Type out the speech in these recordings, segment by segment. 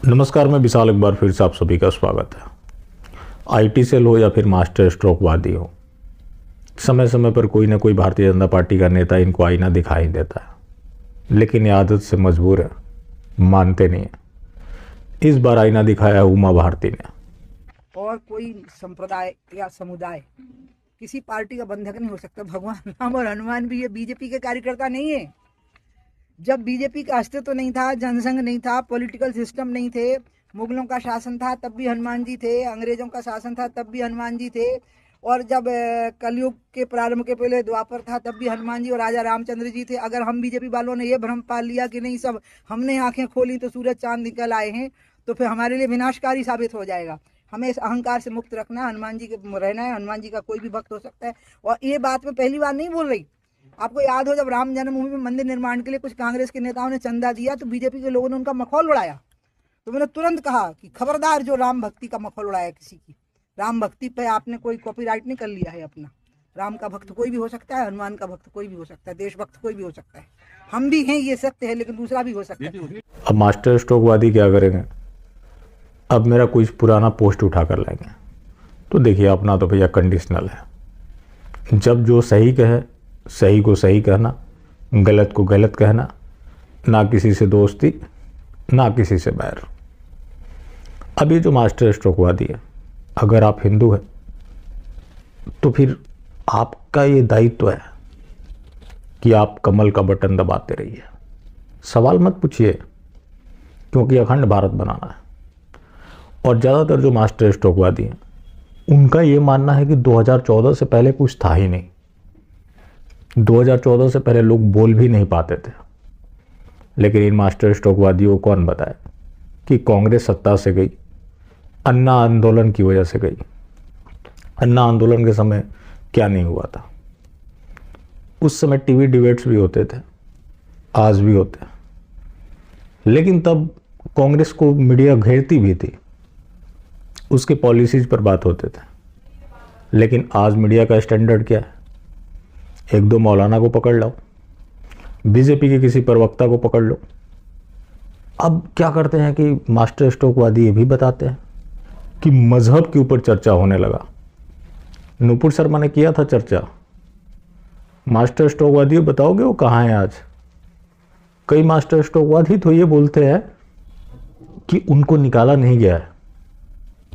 नमस्कार, मैं विशाल। एक बार फिर से आप सभी का स्वागत है। आईटी सेल हो या फिर मास्टर स्ट्रोकवादी हो, समय समय पर कोई ना कोई भारतीय जनता पार्टी का नेता इनको आईना दिखाई देता है, लेकिन ये आदत से मजबूर है, मानते नहीं है। इस बार आईना दिखाया है उमा भारती ने। और कोई संप्रदाय या समुदाय किसी पार्टी का बंधक नहीं हो सकता। भगवान राम और हनुमान भी ये बीजेपी के कार्यकर्ता नहीं है। जब बीजेपी का अस्तित्व नहीं था, जनसंघ नहीं था, पॉलिटिकल सिस्टम नहीं थे, मुगलों का शासन था तब भी हनुमान जी थे, अंग्रेजों का शासन था तब भी हनुमान जी थे, और जब कलयुग के प्रारंभ के पहले द्वापर था तब भी हनुमान जी और राजा रामचंद्र जी थे। अगर हम बीजेपी वालों ने ये भ्रम पाल लिया कि नहीं, सब हमने आंखें खोली तो सूरज चांद निकल आए हैं, तो फिर हमारे लिए विनाशकारी साबित हो जाएगा। हमें इस अहंकार से मुक्त रखना है, हनुमान जी के रहना है। हनुमान जी का कोई भी भक्त हो सकता है। और ये बात मैं पहली बार नहीं बोल रही। आपको याद हो, जब राम जन्मभूमि में मंदिर निर्माण के लिए कुछ कांग्रेस के नेताओं ने चंदा दिया तो बीजेपी के लोगों ने उनका मखौल उड़ाया। तो मैंने तुरंत कहा कि खबरदार, जो राम भक्ति का मखौल उड़ाया किसी की, राम भक्ति पे आपने कोई कॉपीराइट नहीं कर लिया है अपना। राम का भक्त कोई भी हो सकता है, हनुमान का भक्त कोई भी हो सकता है, देशभक्त कोई भी हो सकता है। हम भी हैं, ये सत्य है, लेकिन दूसरा भी हो सकता है। अब मास्टर स्ट्रोकवादी क्या करेंगे? अब मेरा कुछ पुराना पोस्ट उठा कर लाएंगे। तो देखिए, अपना तो भैया कंडीशनल है। जब जो सही कहे, सही को सही कहना, गलत को गलत कहना, ना किसी से दोस्ती ना किसी से बैर। अब ये जो मास्टर स्ट्रोकवादी है, अगर आप हिंदू हैं तो फिर आपका ये दायित्व है कि आप कमल का बटन दबाते रहिए। सवाल मत पूछिए, क्योंकि अखंड भारत बनाना है। और ज़्यादातर जो मास्टर स्ट्रोकवादी हैं, उनका ये मानना है कि 2014 से पहले कुछ था ही नहीं। 2014 से पहले लोग बोल भी नहीं पाते थे। लेकिन इन मास्टर स्ट्रोकवादियों को कौन बताए कि कांग्रेस सत्ता से गई, अन्ना आंदोलन की वजह से गई। अन्ना आंदोलन के समय क्या नहीं हुआ था? उस समय टीवी डिबेट्स भी होते थे, आज भी होते हैं, लेकिन तब कांग्रेस को मीडिया घेरती भी थी, उसके पॉलिसीज पर बात होते थे। लेकिन आज मीडिया का स्टैंडर्ड क्या है? एक दो मौलाना को पकड़ लो, बीजेपी के किसी प्रवक्ता को पकड़ लो। अब क्या करते हैं कि मास्टर स्ट्रोकवादी ये भी बताते हैं कि मजहब के ऊपर चर्चा होने लगा। नुपुर शर्मा ने किया था चर्चा। मास्टर स्ट्रोकवादी बताओगे वो कहाँ है आज? कई मास्टर स्ट्रोकवादी तो ये बोलते हैं कि उनको निकाला नहीं गया है,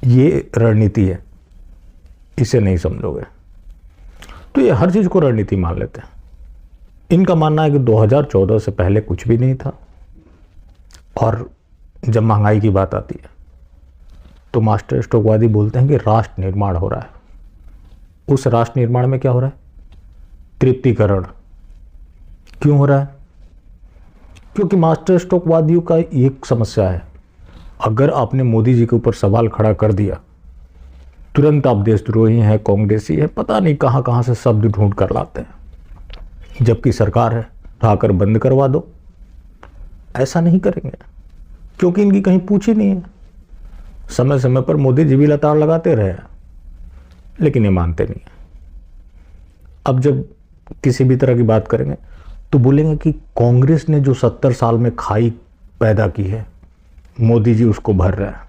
ये रणनीति है, इसे नहीं समझोगे। तो ये हर चीज को रणनीति मान लेते हैं। इनका मानना है कि 2014 से पहले कुछ भी नहीं था। और जब महंगाई की बात आती है तो मास्टर स्ट्रोकवादी बोलते हैं कि राष्ट्र निर्माण हो रहा है। उस राष्ट्र निर्माण में क्या हो रहा है? तृप्तिकरण। क्यों हो रहा है? क्योंकि मास्टर स्ट्रोकवादियों का एक समस्या है, अगर आपने मोदी जी के ऊपर सवाल खड़ा कर दिया, तुरंत आप देशद्रोही हैं, कांग्रेसी है, पता नहीं कहां कहां से शब्द ढूंढ कर लाते हैं। जबकि सरकार है, उठाकर बंद करवा दो। ऐसा नहीं करेंगे, क्योंकि इनकी कहीं पूछ ही नहीं है। समय समय पर मोदी जी भी लताड़ लगाते रहे, लेकिन ये मानते नहीं है। अब जब किसी भी तरह की बात करेंगे तो बोलेंगे कि कांग्रेस ने जो 70 साल में खाई पैदा की है, मोदी जी उसको भर रहे हैं।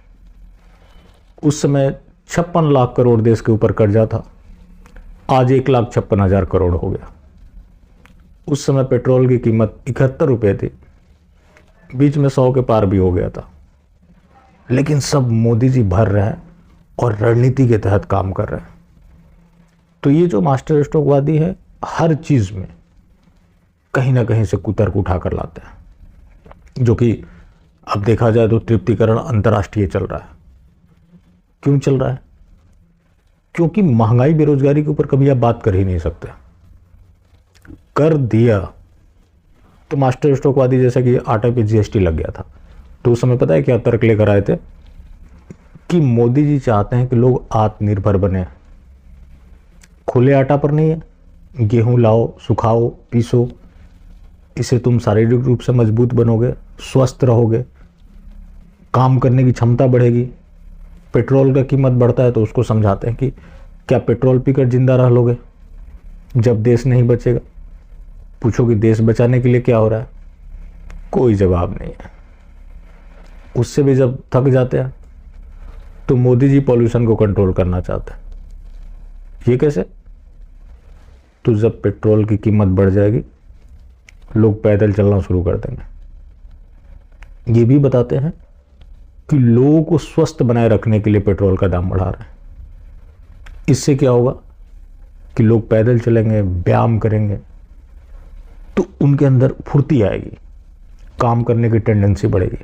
उस समय 56 लाख करोड़ देश के ऊपर कर्जा था, आज 1,56,000 करोड़ हो गया। उस समय पेट्रोल की कीमत 71 रुपये थी, बीच में 100 के पार भी हो गया था। लेकिन सब मोदी जी भर रहे हैं और रणनीति के तहत काम कर रहे हैं। तो ये जो मास्टर स्ट्रोकवादी है, हर चीज में कहीं ना कहीं से कुतर्क उठा कर लाते हैं, जो कि अब देखा जाए तो तृप्तिकरण अंतर्राष्ट्रीय चल रहा है। क्यों चल रहा है? क्योंकि महंगाई बेरोजगारी के ऊपर कभी आप बात कर ही नहीं सकते। कर दिया तो मास्टर स्ट्रोकवादी, जैसा कि आटा पे जीएसटी लग गया था, तो उस समय पता है क्या तर्क लेकर आए थे कि मोदी जी चाहते हैं कि लोग आत्मनिर्भर बने। खुले आटा पर नहीं है, गेहूं लाओ, सुखाओ, पीसो, इससे तुम शारीरिक रूप से मजबूत बनोगे, स्वस्थ रहोगे, काम करने की क्षमता बढ़ेगी। पेट्रोल का कीमत बढ़ता है तो उसको समझाते हैं कि क्या पेट्रोल पीकर जिंदा रह लोगे जब देश नहीं बचेगा? पूछो कि देश बचाने के लिए क्या हो रहा है? कोई जवाब नहीं है। उससे भी जब थक जाते हैं तो मोदी जी पॉल्यूशन को कंट्रोल करना चाहते हैं। ये कैसे? तो जब पेट्रोल की कीमत बढ़ जाएगी लोग पैदल चलना शुरू कर देंगे। ये भी बताते हैं कि लोगों को स्वस्थ बनाए रखने के लिए पेट्रोल का दाम बढ़ा रहे हैं। इससे क्या होगा कि लोग पैदल चलेंगे, व्यायाम करेंगे, तो उनके अंदर फुर्ती आएगी, काम करने की टेंडेंसी बढ़ेगी।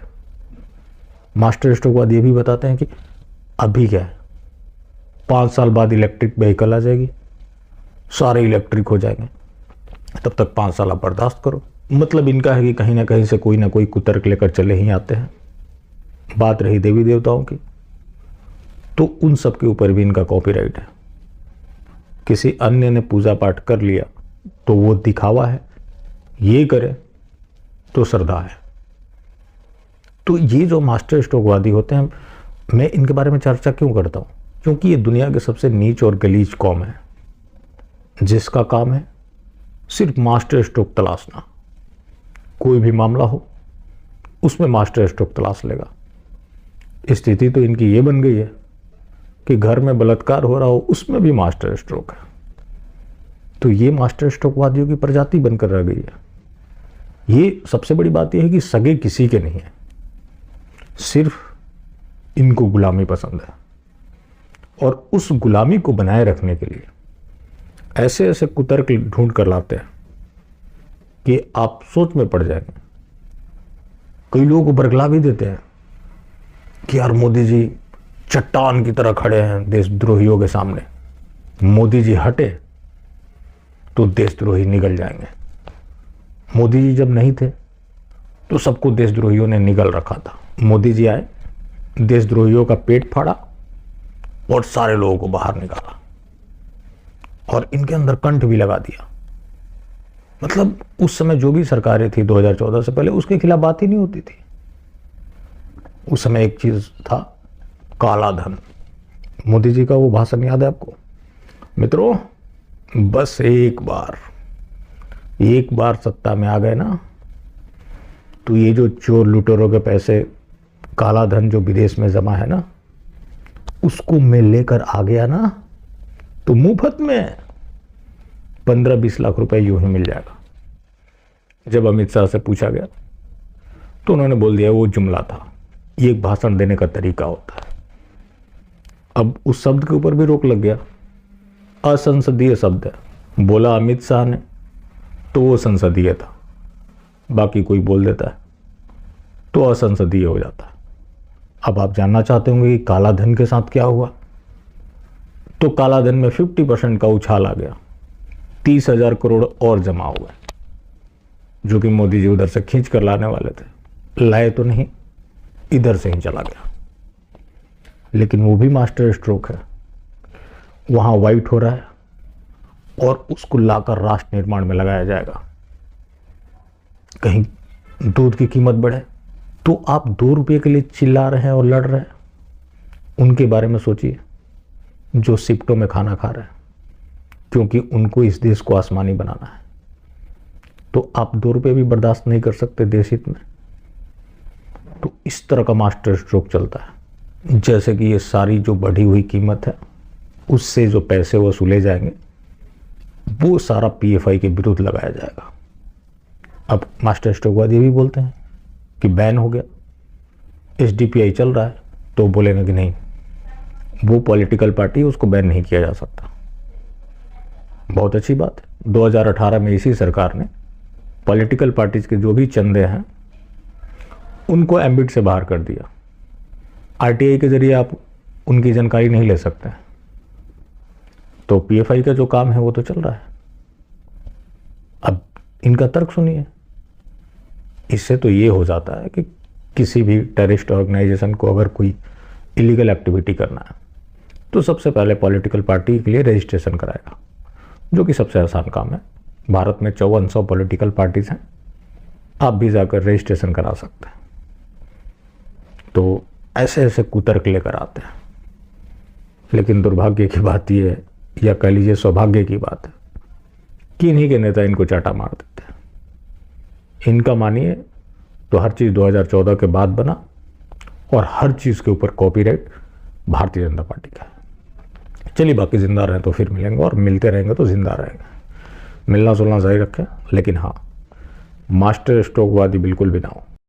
मास्टर स्ट्रोकवाद ये भी बताते हैं कि अभी क्या है, 5 साल बाद इलेक्ट्रिक व्हीकल आ जाएगी, सारे इलेक्ट्रिक हो जाएंगे, तब तक 5 साल आप बर्दाश्त करो। मतलब इनका है कि कहीं ना कहीं से कोई ना कोई कुतर्क लेकर चले ही आते हैं। बात रही देवी देवताओं की, तो उन सब के ऊपर भी इनका कॉपीराइट है। किसी अन्य ने पूजा पाठ कर लिया तो वो दिखावा है, ये करे तो श्रद्धा है। तो ये जो मास्टर स्ट्रोकवादी होते हैं, मैं इनके बारे में चर्चा क्यों करता हूँ? क्योंकि ये दुनिया के सबसे नीच और गलीज कौम है, जिसका काम है सिर्फ मास्टर स्ट्रोक तलाशना। कोई भी मामला हो उसमें मास्टर स्ट्रोक तलाश लेगा। स्थिति तो इनकी ये बन गई है कि घर में बलात्कार हो रहा हो उसमें भी मास्टर स्ट्रोक है। तो ये मास्टर स्ट्रोकवादियों की प्रजाति बनकर रह गई है। ये सबसे बड़ी बात यह है कि सगे किसी के नहीं है, सिर्फ इनको गुलामी पसंद है। और उस गुलामी को बनाए रखने के लिए ऐसे ऐसे कुतर्क ढूंढ कर लाते हैं कि आप सोच में पड़ जाएंगे। कई लोगों को बरगला भी देते हैं कि यार मोदी जी चट्टान की तरह खड़े हैं देशद्रोहियों के सामने, मोदी जी हटे तो देशद्रोही निगल जाएंगे। मोदी जी जब नहीं थे तो सबको देशद्रोहियों ने निगल रखा था। मोदी जी आए, देशद्रोहियों का पेट फाड़ा और सारे लोगों को बाहर निकाला और इनके अंदर कंठ भी लगा दिया। मतलब उस समय जो भी सरकारें थी 2014 से पहले, उसके खिलाफ बात ही नहीं होती थी। उस समय एक चीज था, काला धन। मोदी जी का वो भाषण याद है आपको? मित्रों, बस एक बार सत्ता में आ गए ना, तो ये जो चोर लुटेरों के पैसे, काला धन जो विदेश में जमा है ना, उसको मैं लेकर आ गया ना, तो मुफ्त में 15-20 लाख रुपए यूं ही मिल जाएगा। जब अमित शाह से पूछा गया तो उन्होंने बोल दिया वो जुमला था। ये एक भाषण देने का तरीका होता है। अब उस शब्द के ऊपर भी रोक लग गया। असंसदीय शब्द है, बोला अमित शाह ने तो वो संसदीय था, बाकी कोई बोल देता है तो असंसदीय हो जाता है। अब आप जानना चाहते होंगे कि काला धन के साथ क्या हुआ? तो काला धन में 50% का उछाल आ गया, 30,000 करोड़ और जमा हुए, जो कि मोदी जी उधर से खींच कर लाने वाले थे। लाए तो नहीं, इधर से ही चला गया। लेकिन वो भी मास्टर स्ट्रोक है। वहां वाइट हो रहा है और उसको लाकर राष्ट्र निर्माण में लगाया जाएगा। कहीं दूध की कीमत बढ़े तो आप 2 रुपये के लिए चिल्ला रहे हैं और लड़ रहे हैं। उनके बारे में सोचिए जो शिफ्टों में खाना खा रहे हैं, क्योंकि उनको इस देश को आसमानी बनाना है। तो आप 2 रुपये भी बर्दाश्त नहीं कर सकते देश हित में। तो इस तरह का मास्टर स्ट्रोक चलता है। जैसे कि ये सारी जो बढ़ी हुई कीमत है, उससे जो पैसे वसूले जाएंगे वो सारा पीएफआई के विरुद्ध लगाया जाएगा। अब मास्टर स्ट्रोकवादी भी बोलते हैं कि बैन हो गया, एसडीपीआई चल रहा है, तो बोलेंगे कि नहीं, वो पॉलिटिकल पार्टी, उसको बैन नहीं किया जा सकता। बहुत अच्छी बात है। 2018 में इसी सरकार ने पॉलिटिकल पार्टीज के जो भी चंदे हैं उनको एम्बिट से बाहर कर दिया। आरटीआई के जरिए आप उनकी जानकारी नहीं ले सकते। तो पीएफआई का जो काम है वो तो चल रहा है। अब इनका तर्क सुनिए। इससे तो ये हो जाता है कि किसी भी टेररिस्ट ऑर्गेनाइजेशन को अगर कोई इलीगल एक्टिविटी करना है तो सबसे पहले पॉलिटिकल पार्टी के लिए रजिस्ट्रेशन कराएगा, जो कि सबसे आसान काम है। भारत में 5400 पॉलिटिकल पार्टीज हैं, आप भी जाकर रजिस्ट्रेशन करा सकते हैं। तो ऐसे ऐसे कुतर्क लेकर आते हैं। लेकिन दुर्भाग्य की बात यह है, या कह लीजिए सौभाग्य की बात है, कि इन्हीं के नेता इनको चाटा मार देते हैं। इनका मानिए तो हर चीज़ 2014 के बाद बना और हर चीज़ के ऊपर कॉपीराइट भारतीय जनता पार्टी का है। चलिए, बाकी जिंदा रहें तो फिर मिलेंगे, और मिलते रहेंगे तो जिंदा रहेंगे। मिलना जुलना जारी रखें, लेकिन हाँ, मास्टर स्ट्रोकवादी बिल्कुल भी ना हो।